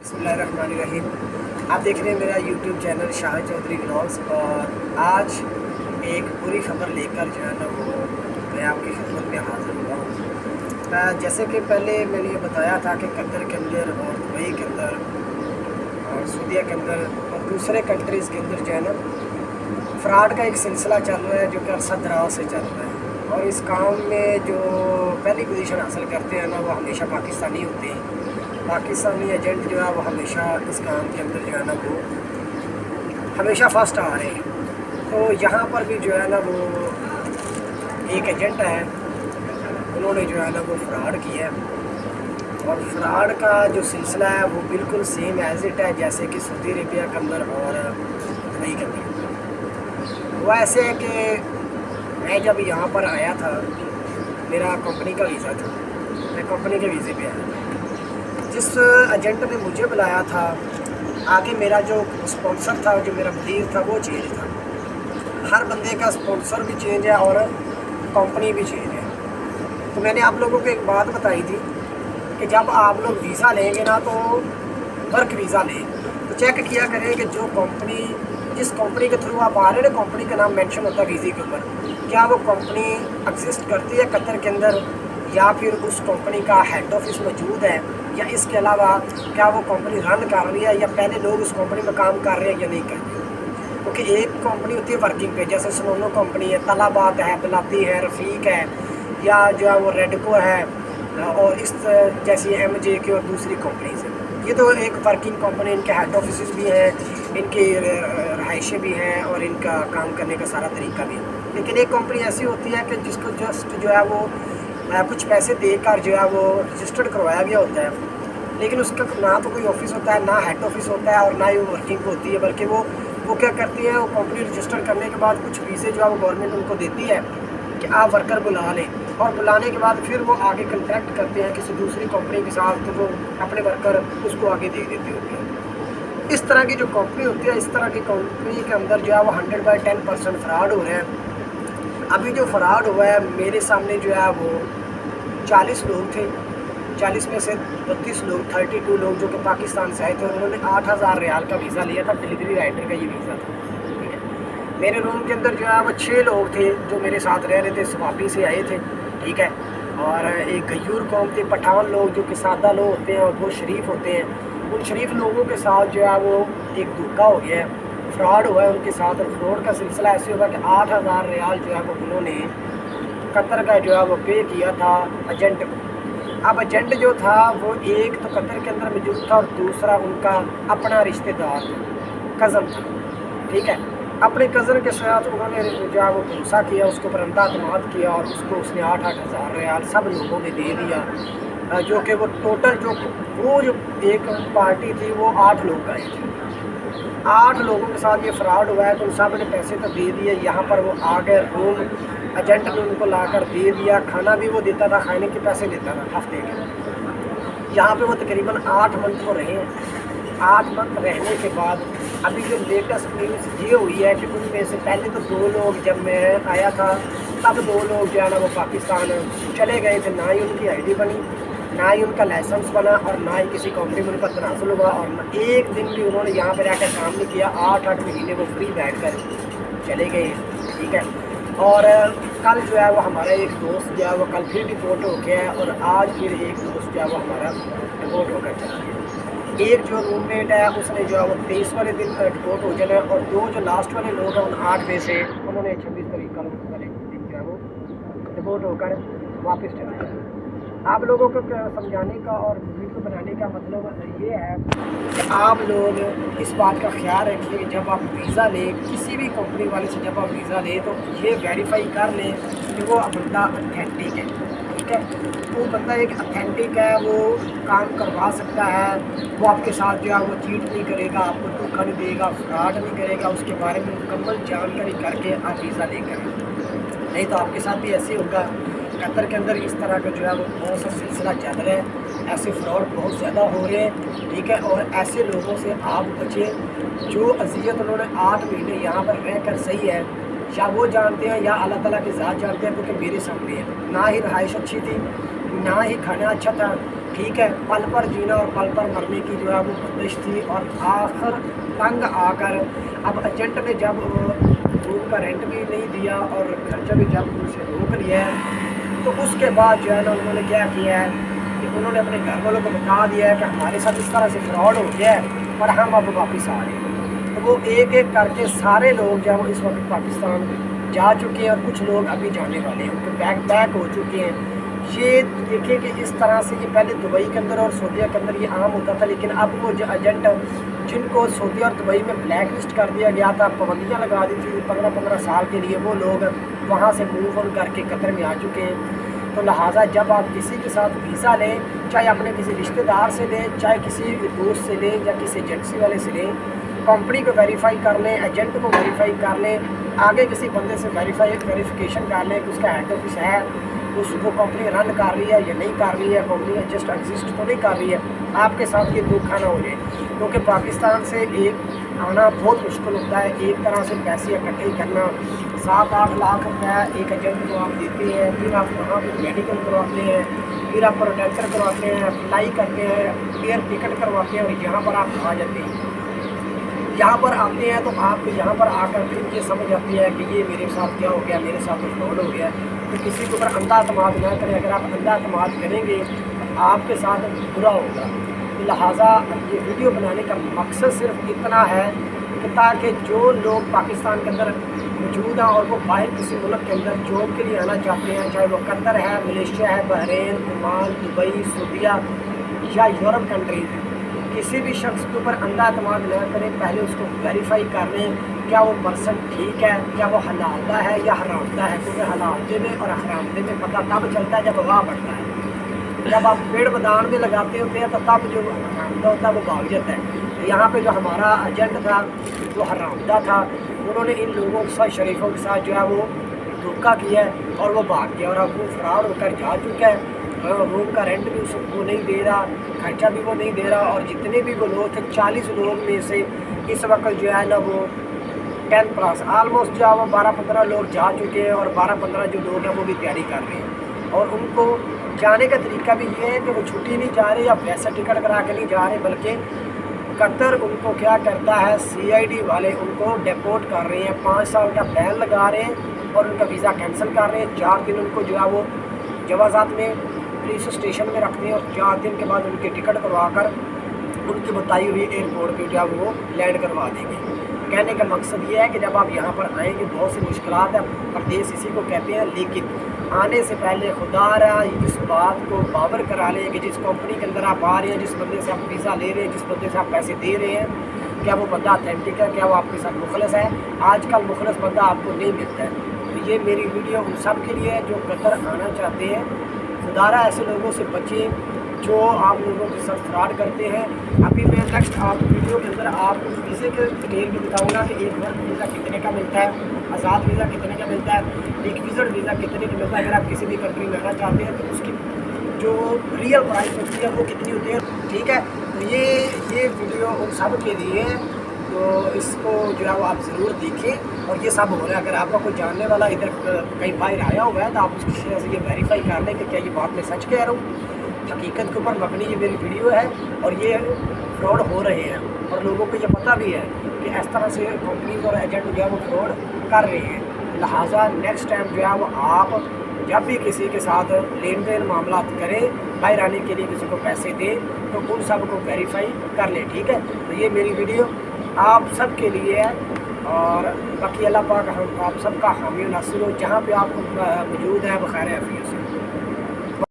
बिस्मिल्लाहिर्रहमानिर्रहीम। आप देख रहे हैं मेरा YouTube channel Shah Chaudhry vlogs. और आज एक बुरी खबर लेकर जो है ना वो मैं आपकी खिदमत में हाज़िर हुआ हूँ। जैसे कि पहले मैंने ये बताया था कि कतर के अंदर और दुबई के अंदर और सऊदीया के अंदर और दूसरे कंट्रीज़ के अंदर जो है ना फ़्रॉड का एक सिलसिला चल रहा है, जो कि अरसा दराज से चल रहा है। और इस काम में जो पहली पोजीशन हासिल करते हैं ना वो हमेशा पाकिस्तानी होते हैं। पाकिस्तानी एजेंट जो है वो हमेशा इस काम के अंदर जो है ना वो हमेशा फर्स्ट आ रहे हैं। तो यहाँ पर भी जो है ना वो एक एजेंट है, उन्होंने जो है ना वो फ्रॉड किया है। और फ्रॉड का जो सिलसिला है वो बिल्कुल सेम एज इट है जैसे कि सऊदी अरेबिया के अंदर और दुबई के अंदर। वो ऐसे है कि मैं जब यहाँ पर आया था, मेरा कंपनी का वीज़ा था, मैं कंपनी के वीज़े पे आया था। जिस एजेंट ने मुझे बुलाया था, आगे मेरा जो स्पॉन्सर था, जो मेरा मुदीर था, वो चेंज था। हर बंदे का स्पॉन्सर भी चेंज है और कंपनी भी चेंज है। तो मैंने आप लोगों को एक बात बताई थी कि जब आप लोग वीज़ा लेंगे ना तो वर्क वीज़ा लें तो चेक किया करें कि जो कंपनी, जिस कंपनी के थ्रू आप आ रहे हैं ना, कंपनी का नाम मेंशन होता है वीज़े के ऊपर, क्या वो कंपनी एग्जिस्ट करती है कतर के अंदर, या फिर उस कंपनी का हेड ऑफिस मौजूद है, या इसके अलावा क्या वो कंपनी रन कर रही है या पहले लोग उस कंपनी में काम कर रहे हैं या नहीं कर रहे। क्योंकि एक कंपनी होती है वर्किंग पे, जैसे सनोनो कंपनी है, तलाबात है, बलाती है, रफ़ीक है, या जो है वो रेडको है, और इस जैसी MJK और दूसरी कंपनीज हैं। ये तो एक वर्किंग कंपनी, इनके हेड ऑफिस भी हैं, इनकी रहाइशें भी हैं और इनका काम करने का सारा तरीका भी है। लेकिन एक कंपनी ऐसी होती है कि जिसको जस्ट जो है वो कुछ पैसे देकर जो है वो रजिस्टर्ड करवाया गया होता है, लेकिन उसका ना तो कोई ऑफिस होता है, ना हेड ऑफिस होता है, और ना ही वो वर्किंग होती है। बल्कि वो क्या करती है, वो कंपनी रजिस्टर करने के बाद कुछ वीज़े जो है वो गवर्नमेंट उनको देती है कि आप वर्कर बुला लें, और बुलाने के बाद फिर वो आगे कंट्रैक्ट करते हैं किसी दूसरी कंपनी के साथ, तो वो अपने वर्कर उसको आगे दे देते होते हैं। इस तरह की जो कंपनी होती है, इस तरह की कंपनी के अंदर जो है वो 100/10% फ्रॉड हो रहे हैं। अभी जो फ्रॉड हुआ है, मेरे सामने जो है वो 40 लोग थे, 40 में से 32 लोग, 32 लोग जो कि पाकिस्तान से आए थे, उन्होंने 8000 रियाल का वीज़ा लिया था। डिलीवरी राइटर का ये वीज़ा था, ठीक है। मेरे रूम के अंदर जो है वो 6 लोग थे जो मेरे साथ रह रहे थे, स्वाबी से आए थे, ठीक है। और एक गयूर कौम थे, पठान लोग, जो कि सादा लोग होते हैं और वो शरीफ होते हैं। उन शरीफ लोगों के साथ जो है वो एक धोखा हो गया है, फ्रॉड हुआ है उनके साथ। और फ्रॉड का सिलसिला ऐसे होगा कि 8000 रियाल जो है वो उन्होंने कतर का जो है वो पे किया था एजेंट को। अब एजेंट जो था वो एक तो कतर के अंदर मौजूद था और दूसरा उनका अपना रिश्तेदार था, कज़न था, ठीक है। अपने कज़न के साथ उन्होंने जो है वो भरोसा किया, उसके ऊपर अंदाज़ किया, और उसको उसने 8-8 हज़ार रियाल सब लोगों ने दे दिया। जो कि वो टोटल वो जो एक पार्टी थी वो 8 लोग आए थे। 8 लोगों के साथ ये फ्रॉड हुआ है। तो सब ने पैसे तो दे दिए, यहाँ पर वो आ गए, रूम एजेंट ने उनको लाकर दे दिया, खाना भी वो देता था, खाने के पैसे देता था हफ्ते के। यहाँ पे वो तकरीबन 8 मंथ को रहे हैं। 8 मंथ रहने के बाद अभी जो लेटेस्ट न्यूज़ ये हुई है कि उनमें से पहले तो 2 लोग, जब मैं आया था तब 2 लोग जो है ना वो पाकिस्तान चले गए थे। ना ही उनकी ID बनी, ना ही उनका लाइसेंस बना, और ना ही किसी कंपनी में उनका तनाजुल हुआ, और ना एक दिन भी उन्होंने यहाँ पर रहकर काम नहीं किया। 8-8 महीने वो फ्री बैठ कर चले गए, ठीक है। और कल जो है वो हमारा एक दोस्त जो है वो कल फिर डिपोर्ट हो गया है, और आज फिर एक दोस्त जो है वो हमारा डिपोर्ट होकर चला गया। एक जो रूममेट है उसने जो है वो 23 वाले दिन डिपोर्ट हो जाना है, और 2 जो लास्ट वाले लोग हैं उन 8 में से उन्होंने 26 तारीख का वाले दिन जो है वो डिपोर्ट होकर वापस चला गया। आप लोगों को समझाने का और वीडियो बनाने का मतलब ये है कि आप लोग इस बात का ख्याल रखिए कि जब आप वीज़ा लें, किसी भी कंपनी वाले से जब आप वीज़ा लें तो ये वेरीफाई कर लें कि वो बंदा अथेंटिक है, ठीक है। वो बंदा एक अथेंटिक है, वो काम करवा सकता है, वो आपके साथ जो है वो चीट नहीं करेगा, आपको धोखा नहीं देगा, फ्रॉड नहीं करेगा। उसके बारे में मुकम्मल जानकारी करके आप वीज़ा लेकर, नहीं तो आपके साथ भी ऐसे होगा। कतर के अंदर इस तरह का जो है वो बहुत सा सिलसिला चल रहा है, ऐसे फ्रॉड बहुत ज़्यादा हो रहे हैं, ठीक है। और ऐसे लोगों से आप बचें जो अजियत उन्होंने 8 महीने यहाँ पर रह कर सही है, या वो जानते हैं या अल्लाह ताला की ज़ात जानते हैं, क्योंकि मेरे सामने है। ना ही रहाइश अच्छी थी, ना ही खाना अच्छा था, ٹھیک ہے، پل پر جینا اور پل پر مرنے کی جو ہے وہ بندش تھی، اور آخر تنگ آ کر اب ایجنٹ نے جب روم کا رینٹ بھی نہیں دیا اور خرچہ بھی جب ان سے روک لیا ہے، تو اس کے بعد جو ہے نا انہوں نے کیا کیا ہے کہ انہوں نے اپنے گھر والوں کو بتا دیا ہے کہ ہمارے ساتھ اس طرح سے فراڈ ہو گیا ہے اور ہم اب واپس آ رہے ہیں۔ تو وہ ایک ایک کر کے سارے لوگ جو ہے وہ اس وقت پاکستان جا چکے ہیں، اور کچھ لوگ ابھی جانے والے ہیں، ان کے بیک ہو چکے ہیں۔ یہ دیکھیں کہ اس طرح سے یہ پہلے دبئی کے اندر اور سعودیہ کے اندر یہ عام ہوتا تھا، لیکن اب وہ جو ایجنٹ جن کو سعودیہ اور دبئی میں بلیک لسٹ کر دیا گیا تھا، پابندیاں لگا دی تھی 15 سال کے لیے، وہ لوگ وہاں سے موو آن کر کے قطر میں آ چکے ہیں۔ تو لہٰذا جب آپ کسی کے ساتھ ویزا لیں، چاہے اپنے کسی رشتہ دار سے لیں، چاہے کسی دوست سے لیں یا کسی ایجنسی والے سے لیں، کمپنی کو ویریفائی کر لیں، ایجنٹ کو ویریفائی کر لیں، آگے کسی بندے سے ویریفیکیشن کر لیں کہ اس کا ہیڈ آفس ہے، اس کو کمپنی رن کر رہی ہے یا نہیں کر رہی ہے، کمپنی جسٹ ایگزسٹ تو نہیں کر رہی ہے، آپ کے ساتھ یہ دھوکہ نہ ہو جائے۔ کیونکہ پاکستان سے ایک آنا بہت مشکل ہوتا ہے، ایک طرح سے پیسے اکٹھے کرنا، 7-8 لاکھ روپیہ ایک ایجنٹ کو آپ دیتے ہیں، پھر آپ وہاں پہ میڈیکل کرواتے ہیں، پھر آپ پروٹیکٹر کرواتے ہیں، اپلائی کرتے ہیں، ایئر ٹکٹ کرواتے ہیں، اور یہاں پر آپ آ جاتے ہیں۔ یہاں پر آتے ہیں تو آپ کو یہاں پر آ کر پھر یہ سمجھ آتی ہے کہ یہ میرے ساتھ کیا ہو گیا، میرے ساتھ فراڈ ہو گیا۔ تو کسی کے اوپر اندھا اعتماد نہ کریں، اگر آپ اندھا اعتماد کریں گے تو آپ کے ساتھ برا ہوگا۔ لہٰذا یہ ویڈیو بنانے کا مقصد صرف اتنا ہے کہ تاکہ جو لوگ پاکستان کے اندر موجود ہیں اور وہ باہر کسی ملک کے اندر جاب کے لیے آنا چاہتے ہیں، چاہے وہ قطر ہے، ملیشیا ہے، بحرین، عمان، دبئی، سعودیہ یا یورپ کنٹریز، کسی بھی شخص کے اوپر اندھا اعتماد نہ کریں، پہلے اس کو ویریفائی کر لیں کیا وہ پرسن ٹھیک ہے، کیا وہ حلال دہ ہے یا حرام دہ ہے، کیونکہ حلال دہ میں اور حرام دہ میں پتہ تب چلتا ہے جب واہ بڑھتا ہے۔ جب آپ پیڑ بدان میں لگاتے ہوتے ہیں تو تب جو حرام دہ ہوتا ہے وہ بھاگ جاتا ہے۔ تو یہاں پہ جو ہمارا ایجنٹ تھا جو حرام دہ تھا، انہوں نے ان لوگوں کے ساتھ، شریفوں کے ساتھ جو ہے وہ دھوکہ کیا ہے اور وہ بھاگ گیا، اور اب وہ فرار ہو کر جا چکا ہے۔ روم کا رینٹ بھی وہ نہیں دے رہا، خرچہ بھی وہ نہیں دے رہا، اور جتنے بھی وہ لوگ تھے 40 لوگ میں سے اس وقت جو ہے نا وہ 10+ آلموسٹ جو ہے وہ 12-15 لوگ جا چکے ہیں، اور 12-15 جو لوگ ہیں وہ بھی تیاری کر رہے ہیں۔ اور ان کو جانے کا طریقہ بھی یہ ہے کہ وہ چھٹی نہیں جا رہے یا ویسا ٹکٹ کرا کے نہیں جا رہے، بلکہ قطر ان کو کیا کرتا ہے، CID والے ان کو ڈیپورٹ کر رہے ہیں، 5 سال کا بین لگا رہے ہیں اور ان کا ویزا کینسل کر رہے ہیں۔ 4 دن ان کو جو ہے وہ جوازات میں پولیس اسٹیشن میں رکھتے ہیں، اور 4 دن کے بعد ان کی ٹکٹ کروا کر ان کی بتائی ہوئی ایئرپورٹ پہ جو ہے وہ لینڈ کروا دیں گے۔ کہنے کا مقصد یہ ہے کہ جب آپ یہاں پر آئیں گے بہت سی مشکلات ہیں، پردیس اسی کو کہتے ہیں، لیکن آنے سے پہلے خدا را اس بات کو باور کرا لیں کہ جس کمپنی کے اندر آپ آ رہے ہیں، جس بندے سے آپ ویزا لے رہے ہیں، جس بندے سے آپ پیسے دے رہے ہیں، کیا وہ بندہ اتھینٹک ہے، کیا وہ آپ کے ساتھ مخلص ہے۔ آج کل مخلص بندہ آپ کو نہیں ملتا ہے۔ تو یہ میری ویڈیو ان سب کے لیے ہے جو قطر آنا چاہتے ہیں۔ خدا را ایسے لوگوں سے بچیں جو آپ لوگوں کے ساتھ فراڈ کرتے ہیں۔ ابھی میں نیکسٹ آپ ویڈیو کے اندر آپ کو ویزے کے ڈیٹیل بھی بتاؤں گا کہ ایک ورک ویزا کتنے کا ملتا ہے، آزاد ویزا کتنے کا ملتا ہے، ایک وزٹ ویزا کتنے کا ملتا ہے۔ اگر آپ کسی بھی کنٹری میں آنا چاہتے ہیں تو اس کی جو ریئل پرائس ہوتی ہے وہ کتنی ہوتی ہے، ٹھیک ہے۔ تو یہ ویڈیو ان سب کے لیے ہے، تو اس کو جو ہے وہ آپ ضرور دیکھیں۔ اور یہ سب ہو رہا ہے، اگر آپ کا کوئی جاننے والا ادھر کہیں باہر آیا ہوا ہے تو آپ اس کی شرح سے یہ ویریفائی کر لیں کہ کیا یہ بات میں سچ کہہ رہا ہوں، حقیقت کے اوپر مبنی یہ میری ویڈیو ہے، اور یہ فراڈ ہو رہے ہیں اور لوگوں کو یہ پتہ بھی ہے کہ اس طرح سے کمپنیز اور ایجنٹ جو ہے وہ فراڈ کر رہے ہیں۔ لہٰذا نیکسٹ ٹائم جو ہے وہ آپ جب بھی کسی کے ساتھ لین دین معاملات کریں، باہر آنے کے لیے کسی کو پیسے دیں، تو ان سب کو ویریفائی کر لیں، ٹھیک ہے۔ تو یہ میری ویڈیو آپ سب کے لیے ہے، اور باقی اللہ پاک آپ سب کا حامی و ناصر ہو، جہاں پہ آپ موجود ہیں بخیر عافیت سے۔